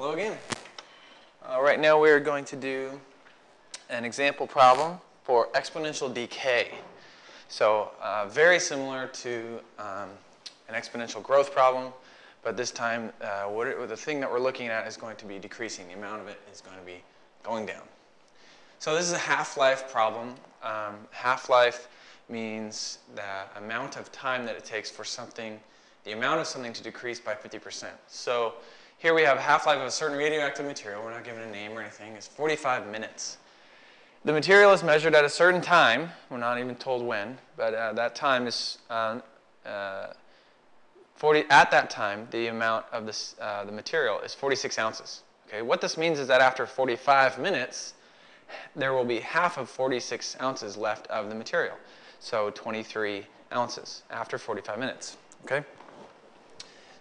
Hello again. Right now we are going to do an example problem for exponential decay. So very similar to an exponential growth problem, but this time the thing that we're looking at is going to be decreasing. The amount of it is going to be going down. So this is a half-life problem. Half-life means the amount of time that it takes for the amount of something to decrease by 50%. So here we have half-life of a certain radioactive material. We're not given a name or anything. It's 45 minutes. The material is measured at a certain time. We're not even told when, but that time is at that time, the amount of the material is 46 ounces. Okay, what this means is that after 45 minutes, there will be half of 46 ounces left of the material. So 23 ounces after 45 minutes. Okay.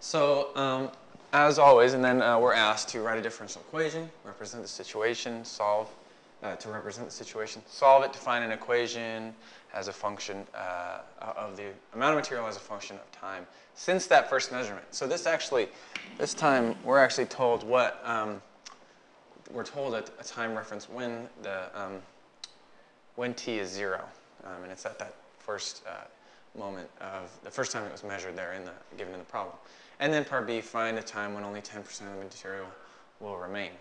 So as always, and then we're asked to write a differential equation, represent the situation, solve it to find an equation as a function of the amount of material as a function of time since that first measurement. So this time we're actually told we're told a time reference when t is 0, and it's at that first moment of the first time it was measured there given in the problem. And then part B, find a time when only 10% of the material will remain.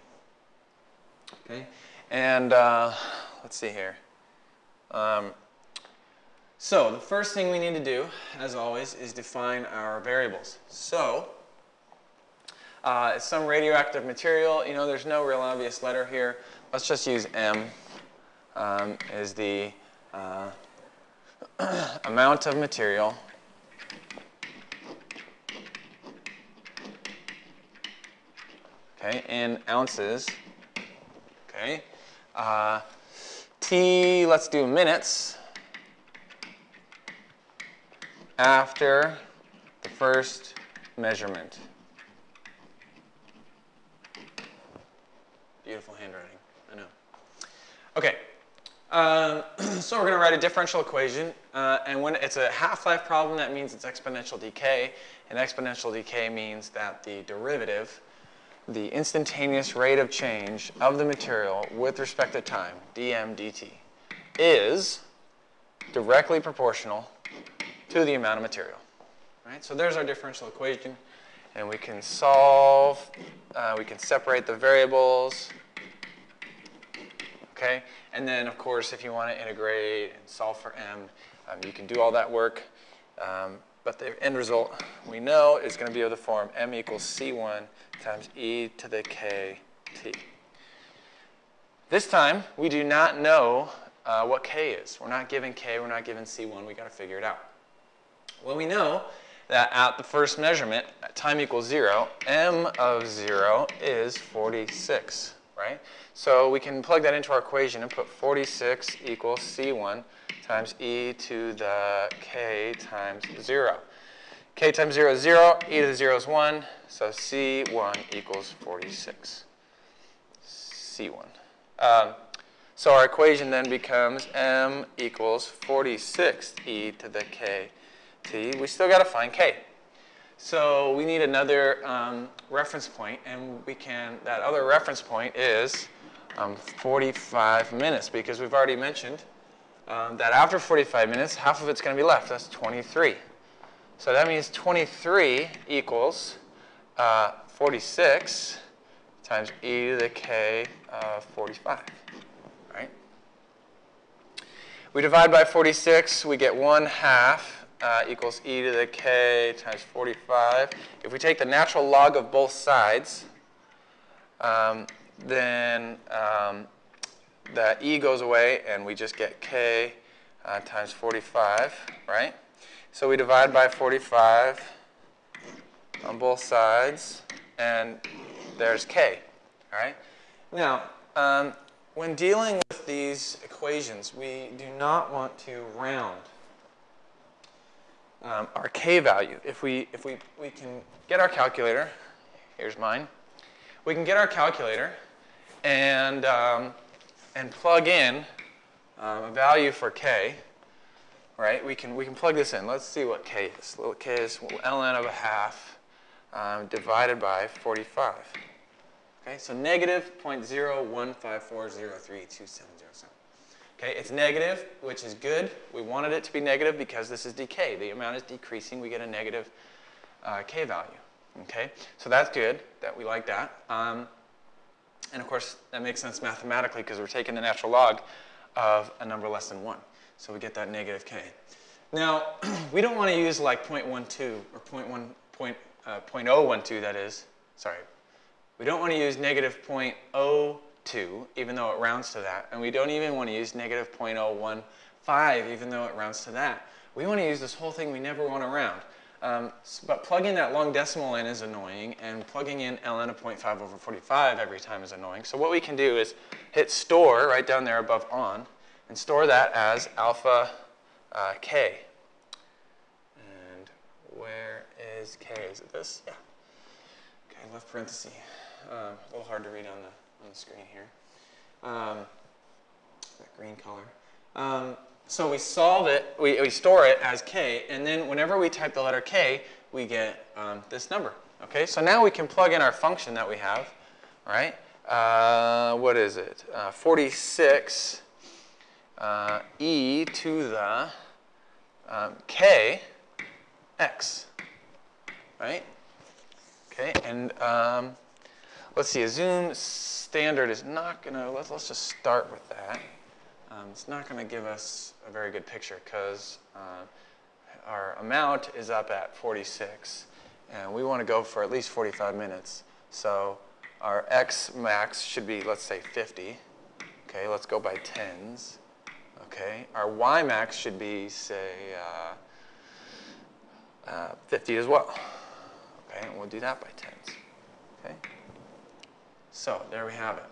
Okay, and let's see here. So the first thing we need to do, as always, is define our variables. So it's some radioactive material. You know, there's no real obvious letter here. Let's just use M as the amount of material in ounces. Okay. T, let's do minutes after the first measurement. Beautiful handwriting, I know. Okay, so we're going to write a differential equation, and when it's a half-life problem, that means it's exponential decay, and exponential decay means that the derivative, the instantaneous rate of change of the material with respect to time, dm dt, is directly proportional to the amount of material. Right? So there's our differential equation, and we can solve, we can separate the variables. Okay? And then, of course, if you want to integrate and solve for m, you can do all that work. But the end result, we know, is going to be of the form m equals c1 times e to the k t. This time, we do not know what k is. We're not given k, we're not given c1, we've got to figure it out. Well, we know that at the first measurement, at time equals 0, m of 0 is 46, right? So we can plug that into our equation and put 46 equals c1 times e to the k times 0. K times 0 is 0, e to the 0 is 1, so c1 equals 46. c1. So our equation then becomes m equals 46 e to the k t. We still got to find k. So we need another reference point, and that other reference point is 45 minutes, because we've already mentioned that after 45 minutes, half of it's going to be left. That's 23. So that means 23 equals 46 times e to the k of 45. Right? We divide by 46, we get 1/2 equals e to the k times 45. If we take the natural log of both sides, then the e goes away, and we just get k times 45, right? So we divide by 45 on both sides, and there's k, all right? Now, when dealing with these equations, we do not want to round our k value. If we can get our calculator, here's mine, we can get our calculator and plug in a value for k. Right? We can plug this in. Let's see what k is. Little k is ln of 1/2 divided by 45. Okay, so negative 0.0154032707. Okay, it's negative, which is good. We wanted it to be negative because this is decay. The amount is decreasing. We get a negative k value. Okay, so that's good. That we like that. And of course, that makes sense mathematically because we're taking the natural log of a number less than 1. So we get that negative k. Now, we don't want to use like 0.12 or 0.012, that is. Sorry. We don't want to use negative 0.02, even though it rounds to that. And we don't even want to use negative 0.015, even though it rounds to that. We want to use this whole thing we never want to round. But plugging that long decimal in is annoying, and plugging in ln of 0.5/45 every time is annoying. So what we can do is hit store right down there above on, and store that as alpha k. And where is k? Is it this? Yeah. Okay, left parenthesis. A little hard to read on the screen here. That green color. So we solve it, we store it as k, and then whenever we type the letter k, we get this number. Okay, so now we can plug in our function that we have, right? What is it? 46 e to the k x, right? Okay, and let's see, a zoom standard is not going to, let's just start with that. It's not going to give us a very good picture because our amount is up at 46, and we want to go for at least 45 minutes. So our x max should be, let's say, 50. Okay, let's go by tens. Okay, our y max should be, say, 50 as well. Okay, and we'll do that by tens. Okay, so there we have it.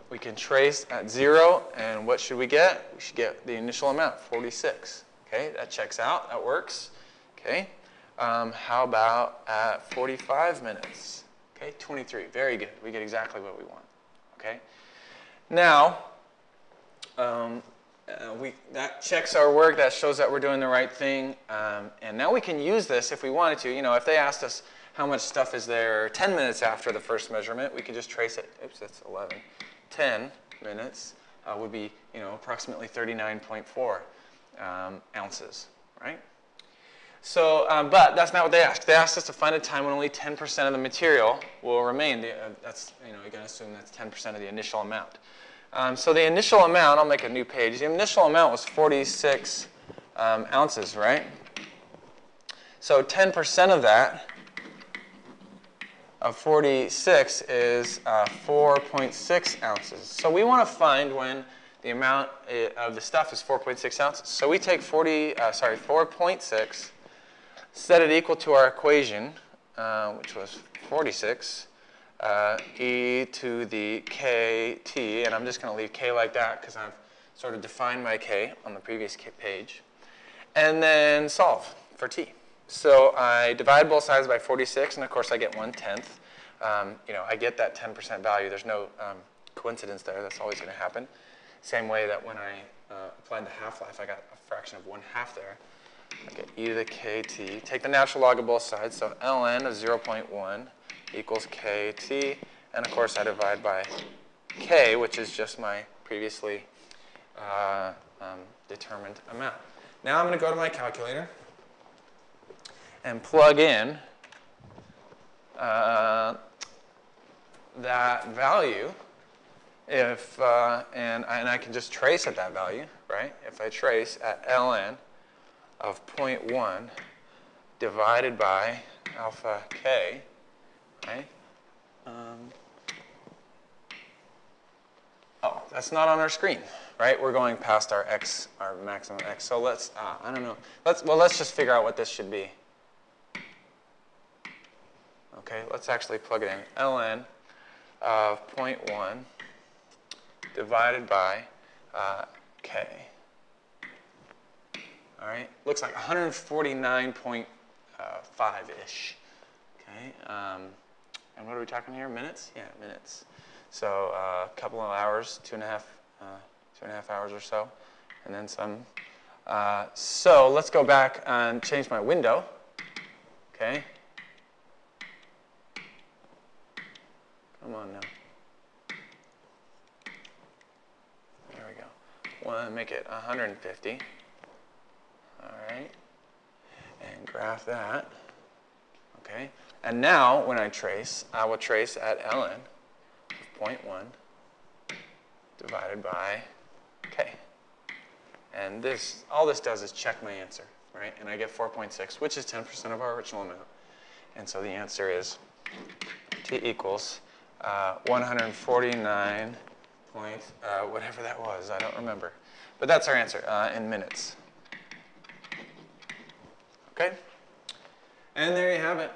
We can trace at 0, and what should we get? We should get the initial amount, 46. Okay, that checks out. That works. Okay, how about at 45 minutes? Okay, 23. Very good. We get exactly what we want. Okay, now that checks our work. That shows that we're doing the right thing. And now we can use this if we wanted to. You know, if they asked us how much stuff is there 10 minutes after the first measurement, we could just trace it. Oops, that's 11. 10 minutes would be, you know, approximately 39.4 ounces, right? So, but that's not what they asked. They asked us to find a time when only 10% of the material will remain. That's, you know, you can assume that's 10% of the initial amount. So the initial amount, I'll make a new page. The initial amount was 46 ounces, right? So 10% of that, of 46, is 4.6 ounces. So we want to find when the amount of the stuff is 4.6 ounces. So we take 4.6, set it equal to our equation, which was 46, e to the kt, and I'm just going to leave k like that because I've sort of defined my k on the previous page, and then solve for t. So I divide both sides by 46, and of course I get 1/10. You know, I get that 10% value. There's no coincidence there. That's always going to happen. Same way that when I applied the half-life, I got a fraction of 1/2 there. I get e to the kt. Take the natural log of both sides, so ln of 0.1 equals kt, and of course I divide by k, which is just my previously determined amount. Now I'm going to go to my calculator and plug in that value. If and I can just trace at that value, right? If I trace at ln of 0.1 divided by alpha k, right? Oh, that's not on our screen, right? We're going past our x, our maximum x. So let's, I don't know. Let's just figure out what this should be. Okay, let's actually plug it in. ln of 0.1 divided by k. All right, looks like 149.5-ish. Okay, and what are we talking here? Minutes? Yeah, minutes. So a couple of hours, 2.5 hours or so, and then some. So let's go back and change my window. Okay. Come on now. There we go. We'll make it 150. All right. And graph that. Okay. And now, when I trace, I will trace at ln of 0.1 divided by k. And this, all this does is check my answer, right? And I get 4.6, which is 10% of our original amount. And so the answer is t equals 149 point, whatever that was, I don't remember. But that's our answer in minutes. Okay? And there you have it.